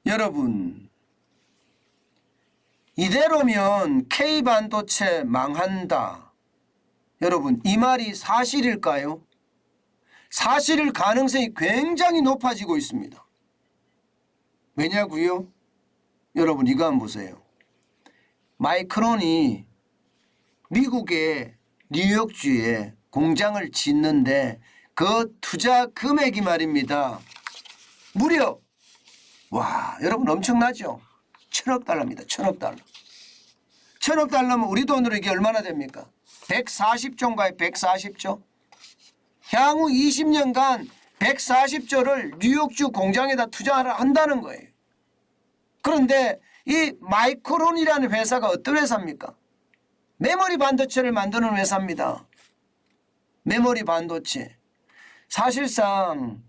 여러분, 이대로면 K반도체 망한다. 여러분, 이 말이 사실일까요? 사실일 가능성이 굉장히 높아지고 있습니다. 왜냐고요? 여러분, 이거 한번 보세요. 마이크론이 미국의 뉴욕주에 공장을 짓는데 그 투자 금액이 말입니다. 무려 여러분 엄청나죠? 1000억 달러입니다. 1000억 달러. 1000억 달러면 우리 돈으로 이게 얼마나 됩니까? 140조인가요? 140조? 향후 20년간 140조를 뉴욕주 공장에다 투자한다는 거예요. 그런데 이 마이크론이라는 회사가 어떤 회사입니까? 메모리 반도체를 만드는 회사입니다. 메모리 반도체. 사실상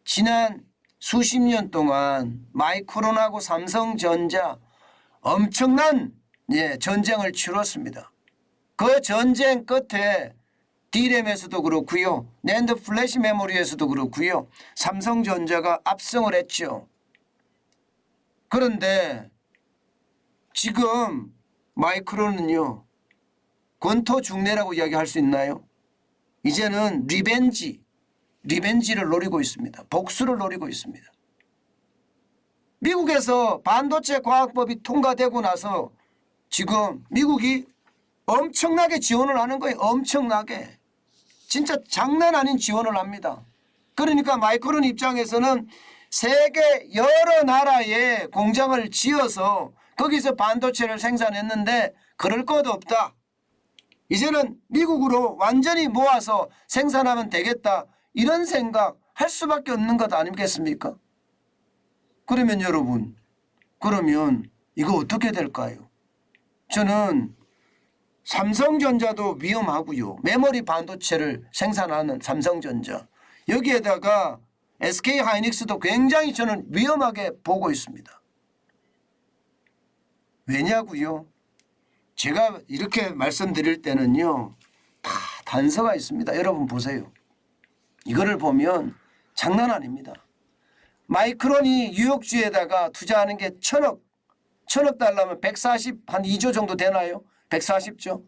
지난 수십 년 동안 마이크론하고 삼성전자 엄청난 전쟁을 치렀습니다. 그 전쟁 끝에 D램에서도 그렇고요. 낸드 플래시 메모리에서도 그렇고요. 삼성전자가 압승을 했죠. 그런데 지금 마이크론은요. 권토중래라고 이야기할 수 있나요? 이제는 리벤지를 노리고 있습니다. 복수를 노리고 있습니다. 미국에서 반도체 과학법이 통과되고 나서 지금 미국이 엄청나게 지원을 하는 거예요. 엄청나게. 진짜 장난 아닌 지원을 합니다. 그러니까 마이크론 입장에서는 세계 여러 나라에 공장을 지어서 거기서 반도체를 생산했는데 그럴 것 없다. 이제는 미국으로 완전히 모아서 생산하면 되겠다. 이런 생각 할 수밖에 없는 것 아니겠습니까? 그러면 여러분, 그러면 이거 어떻게 될까요? 저는 삼성전자도 위험하고요. 메모리 반도체를 생산하는 삼성전자. 여기에다가 SK하이닉스도 굉장히 저는 위험하게 보고 있습니다. 왜냐고요? 제가 이렇게 말씀드릴 때는요. 다 단서가 있습니다. 여러분 보세요. 이거를 보면 장난 아닙니다. 마이크론이 뉴욕주에다가 투자하는 게 1000억 달러면 140한 2조 정도 되나요? 140조.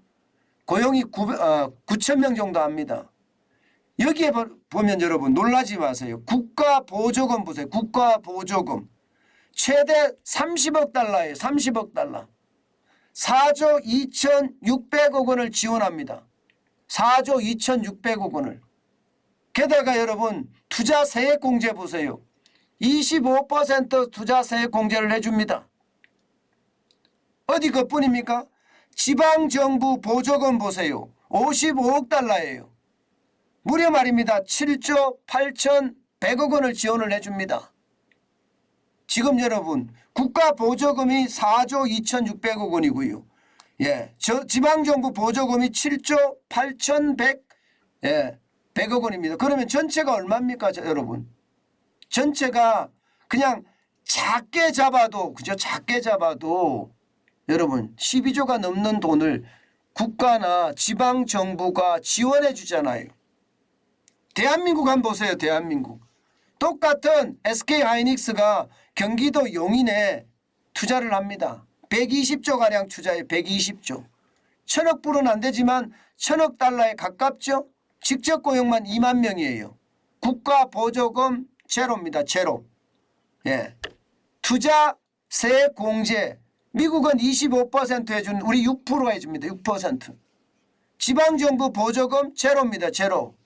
고용이 9,000명 정도 합니다. 여기에 보면 여러분 놀라지 마세요. 국가보조금 보세요. 국가보조금. 최대 30억 달러예요. 30억 달러. 4조 2,600억 원을 지원합니다. 4조 2,600억 원을. 게다가 여러분 투자 세액 공제 보세요. 25% 투자 세액 공제를 해줍니다. 어디 그뿐입니까? 지방정부 보조금 보세요. 55억 달러예요. 무려 말입니다. 7조 8,100억 원을 지원을 해줍니다. 지금 여러분 국가 보조금이 4조 2,600억 원이고요. 지방정부 보조금이 7조 8,100억 원입니다. 그러면 전체가 얼마입니까, 여러분? 전체가 그냥 작게 잡아도 그죠? 작게 잡아도 여러분 12조가 넘는 돈을 국가나 지방정부가 지원해 주잖아요. 대한민국 한번 보세요. 대한민국. 똑같은 SK하이닉스가 경기도 용인에 투자를 합니다. 120조가량 투자해 120조. 1000억 불은 안 되지만 1000억 달러에 가깝죠. 직접 고용만 2만 명이에요. 국가 보조금 제로입니다. 제로. 투자 세액 공제. 미국은 25% 해주는 우리 6% 해줍니다. 6%. 지방정부 보조금 제로입니다. 제로.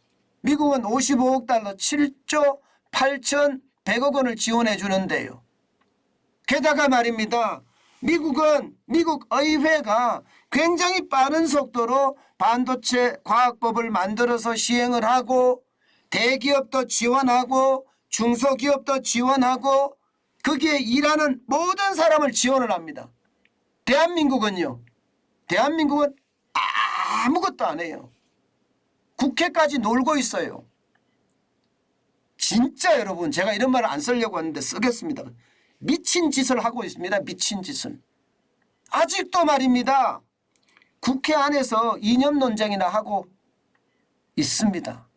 미국은 55억 달러 7조 8,100억 원을 지원해 주는데요. 게다가 말입니다. 미국은 미국 의회가 굉장히 빠른 속도로 반도체 과학법을 만들어서 시행을 하고 대기업도 지원하고 중소기업도 지원하고 거기에 일하는 모든 사람을 지원을 합니다. 대한민국은요. 대한민국은 아무것도 안 해요. 국회까지 놀고 있어요. 진짜 여러분 제가 이런 말을 안 쓰려고 하는데 쓰겠습니다. 미친 짓을 하고 있습니다. 미친 짓을. 아직도 말입니다. 국회 안에서 이념 논쟁이나 하고 있습니다.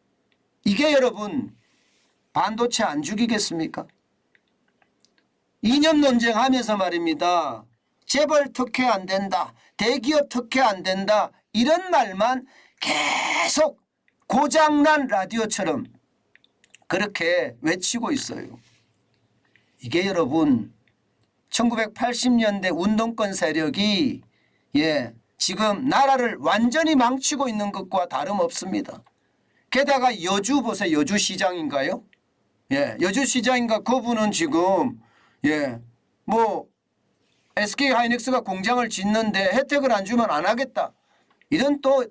이게 여러분 반도체 안 죽이겠습니까? 이념 논쟁하면서 말입니다. 재벌 특혜 안 된다. 대기업 특혜 안 된다. 이런 말만 계속 고장난 라디오처럼 그렇게 외치고 있어요. 이게 여러분 1980년대 운동권 세력이 지금 나라를 완전히 망치고 있는 것과 다름없습니다. 게다가 여주 보세요. 여주시장인가요? 여주시장인가 그분은 지금 뭐 SK하이닉스가 공장을 짓는데 혜택을 안 주면 안 하겠다. 이런 또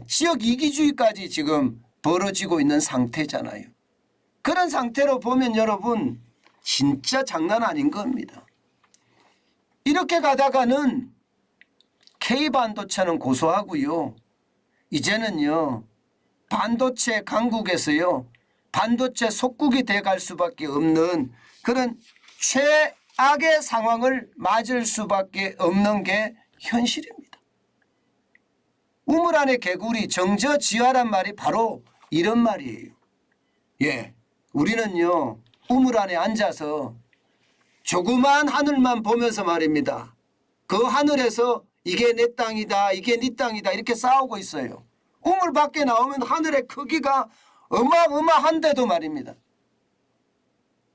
지역 이기주의까지 지금 벌어지고 있는 상태잖아요. 그런 상태로 보면 여러분 진짜 장난 아닌 겁니다. 이렇게 가다가는 K반도체는 고소하고요. 이제는요. 반도체 강국에서요. 반도체 속국이 돼갈 수밖에 없는 그런 최악의 상황을 맞을 수밖에 없는 게 현실입니다. 우물 안의 개구리 정저지하란 말이 바로 이런 말이에요. 우리는요. 우물 안에 앉아서 조그만 하늘만 보면서 말입니다. 그 하늘에서 이게 내 땅이다 이게 네 땅이다 이렇게 싸우고 있어요. 우물 밖에 나오면 하늘의 크기가 어마어마한데도 말입니다.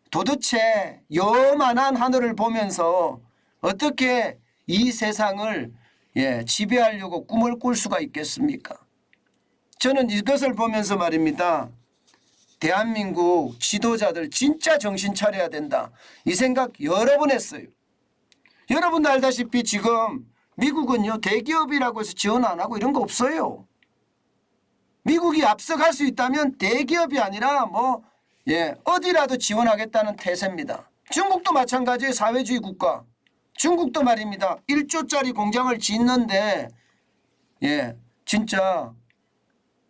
도대체 요만한 하늘을 보면서 어떻게 이 세상을 지배하려고 꿈을 꿀 수가 있겠습니까? 저는 이것을 보면서 말입니다. 대한민국 지도자들 진짜 정신 차려야 된다. 이 생각 여러 번 했어요. 여러분도 알다시피 지금 미국은요. 대기업이라고 해서 지원 안 하고 이런 거 없어요. 미국이 앞서갈 수 있다면 대기업이 아니라 어디라도 지원하겠다는 태세입니다. 중국도 마찬가지예요. 사회주의 국가. 중국도 말입니다. 1조짜리 공장을 짓는데 진짜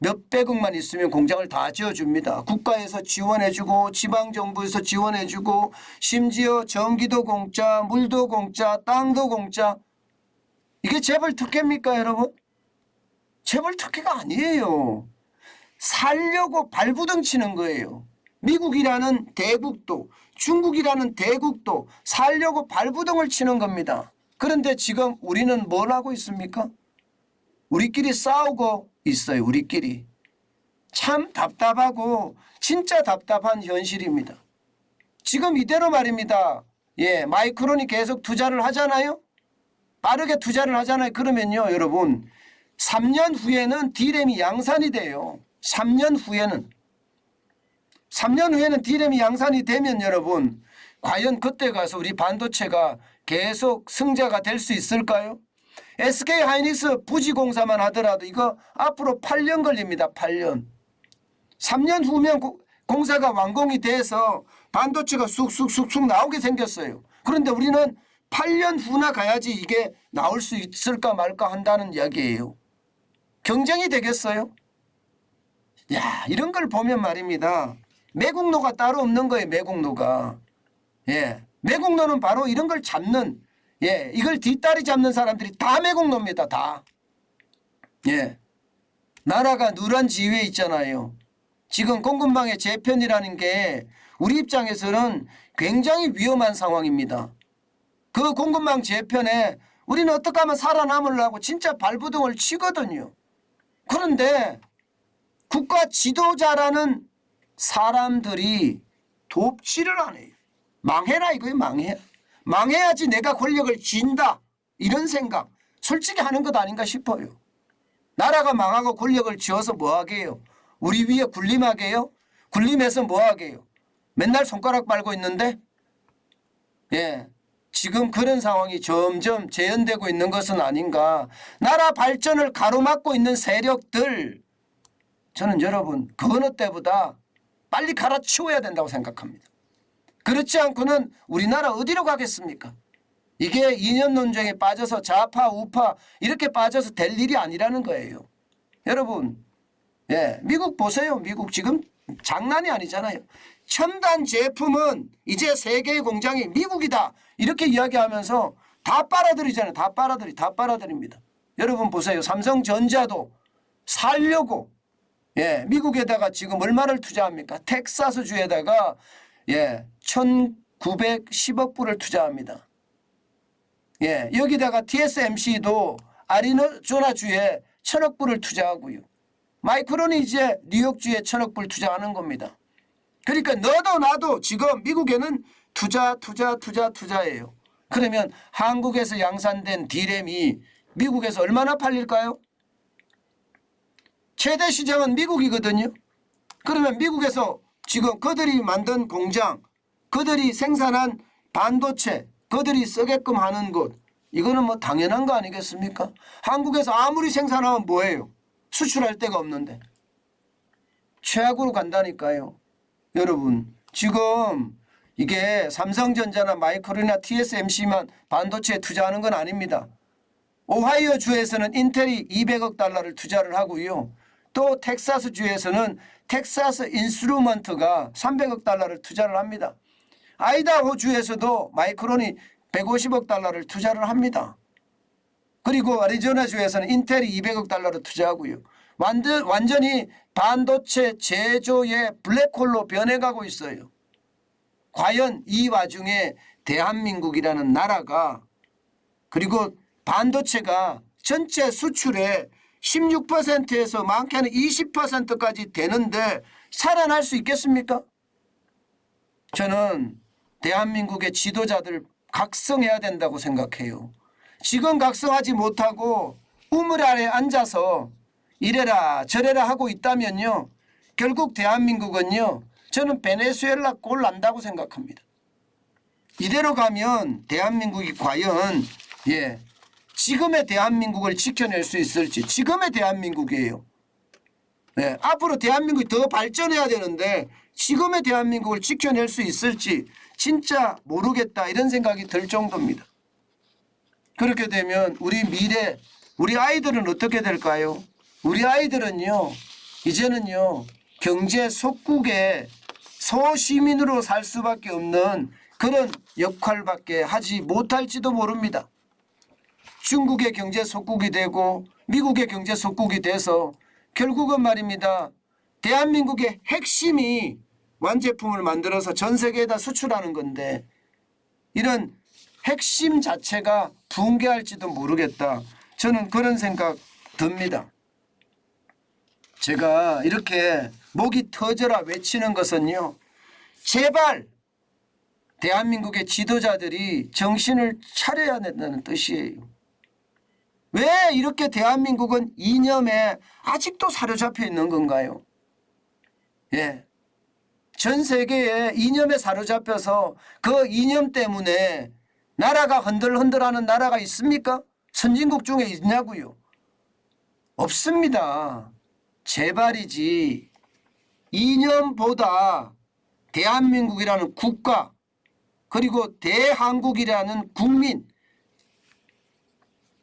몇백억만 있으면 공장을 다 지어줍니다. 국가에서 지원해주고 지방정부에서 지원해주고 심지어 전기도 공짜, 물도 공짜, 땅도 공짜. 이게 재벌 특혜입니까 여러분? 재벌 특혜가 아니에요. 살려고 발부둥 치는 거예요. 미국이라는 대국도 중국이라는 대국도 살려고 발부둥을 치는 겁니다. 그런데 지금 우리는 뭘 하고 있습니까? 우리끼리 싸우고 있어요. 우리끼리. 참 답답하고 진짜 답답한 현실입니다. 지금 이대로 말입니다. 마이크론이 계속 투자를 하잖아요. 빠르게 투자를 하잖아요. 그러면요 여러분 3년 후에는 D램이 양산이 돼요. 3년 후에는 D램이 양산이 되면 여러분 과연 그때 가서 우리 반도체가 계속 승자가 될 수 있을까요? SK하이닉스 부지공사만 하더라도 이거 앞으로 8년 걸립니다. 8년. 3년 후면 공사가 완공이 돼서 반도체가 쑥쑥쑥쑥 나오게 생겼어요. 그런데 우리는 8년 후나 가야지 이게 나올 수 있을까 말까 한다는 이야기예요. 경쟁이 되겠어요? 이런 걸 보면 말입니다. 매국노가 따로 없는 거예요. 매국노가. 매국노는 바로 이런 걸 잡는 이걸 뒷다리 잡는 사람들이 다 매국노입니다. 다. 나라가 누런 지위에 있잖아요. 지금 공급망의 재편이라는 게 우리 입장에서는 굉장히 위험한 상황입니다. 그 공급망 재편에 우리는 어떻게 하면 살아남으려고 진짜 발부둥을 치거든요. 그런데 국가 지도자라는 사람들이 돕지를 않아요. 망해라 이거예요. 망해야지 내가 권력을 쥔다. 이런 생각 솔직히 하는 것 아닌가 싶어요. 나라가 망하고 권력을 쥐어서 뭐하게요? 우리 위에 군림하게요? 군림해서 뭐하게요? 맨날 손가락 빨고 있는데 지금 그런 상황이 점점 재현되고 있는 것은 아닌가. 나라 발전을 가로막고 있는 세력들 저는 여러분 그 어느 때보다 빨리 갈아치워야 된다고 생각합니다. 그렇지 않고는 우리나라 어디로 가겠습니까? 이게 이념 논쟁에 빠져서 좌파 우파 이렇게 빠져서 될 일이 아니라는 거예요. 여러분 미국 보세요. 미국 지금 장난이 아니잖아요. 첨단 제품은 이제 세계의 공장이 미국이다 이렇게 이야기하면서 다 빨아들이잖아요. 다 빨아들입니다. 여러분 보세요. 삼성전자도 살려고 미국에다가 지금 얼마를 투자합니까? 텍사스주에다가 910억 불을 투자합니다. 예, 여기다가 TSMC도 아리조나주에 1000억 불을 투자하고요. 마이크론이 이제 뉴욕주에 1000억 불 투자하는 겁니다. 그러니까 너도 나도 지금 미국에는 투자예요. 그러면 한국에서 양산된 D램이 미국에서 얼마나 팔릴까요? 최대 시장은 미국이거든요. 그러면 미국에서 지금 그들이 만든 공장, 그들이 생산한 반도체, 그들이 쓰게끔 하는 곳, 이거는 뭐 당연한 거 아니겠습니까? 한국에서 아무리 생산하면 뭐예요? 수출할 데가 없는데. 최악으로 간다니까요. 여러분 지금 이게 삼성전자나 마이크론이나 TSMC만 반도체에 투자하는 건 아닙니다. 오하이오 주에서는 인텔이 200억 달러를 투자를 하고요. 또 텍사스 주에서는 텍사스 인스트루먼트가 300억 달러를 투자를 합니다. 아이다호 주에서도 마이크론이 150억 달러를 투자를 합니다. 그리고 애리조나 주에서는 인텔이 200억 달러를 투자하고요. 완전히 반도체 제조의 블랙홀로 변해가고 있어요. 과연 이 와중에 대한민국이라는 나라가 그리고 반도체가 전체 수출의 16%에서 많게는 20%까지 되는데 살아날 수 있겠습니까? 저는 대한민국의 지도자들 각성해야 된다고 생각해요. 지금 각성하지 못하고 우물 아래 앉아서 이래라 저래라 하고 있다면요. 결국 대한민국은요. 저는 베네수엘라 꼴 난다고 생각합니다. 이대로 가면 대한민국이 과연 지금의 대한민국을 지켜낼 수 있을지. 지금의 대한민국이에요. 앞으로 대한민국이 더 발전해야 되는데 지금의 대한민국을 지켜낼 수 있을지 진짜 모르겠다 이런 생각이 들 정도입니다. 그렇게 되면 우리 미래 우리 아이들은 어떻게 될까요? 우리 아이들은요 이제는요 경제 속국의 소시민으로 살 수밖에 없는 그런 역할밖에 하지 못할지도 모릅니다. 중국의 경제 속국이 되고 미국의 경제 속국이 돼서 결국은 말입니다. 대한민국의 핵심이 완제품을 만들어서 전 세계에다 수출하는 건데 이런 핵심 자체가 붕괴할지도 모르겠다. 저는 그런 생각 듭니다. 제가 이렇게 목이 터져라 외치는 것은요. 제발 대한민국의 지도자들이 정신을 차려야 된다는 뜻이에요. 왜 이렇게 대한민국은 이념에 아직도 사로잡혀 있는 건가요? 전 세계에 이념에 사로잡혀서 그 이념 때문에 나라가 흔들흔들하는 나라가 있습니까? 선진국 중에 있냐고요? 없습니다. 제발이지 이념보다 대한민국이라는 국가 그리고 대한국이라는 국민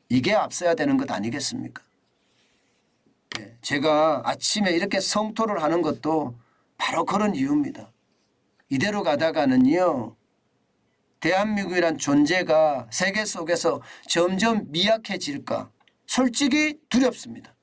이게 앞서야 되는 것 아니겠습니까? 제가 아침에 이렇게 성토를 하는 것도 바로 그런 이유입니다. 이대로 가다가는요. 대한민국이란 존재가 세계 속에서 점점 미약해질까 솔직히 두렵습니다.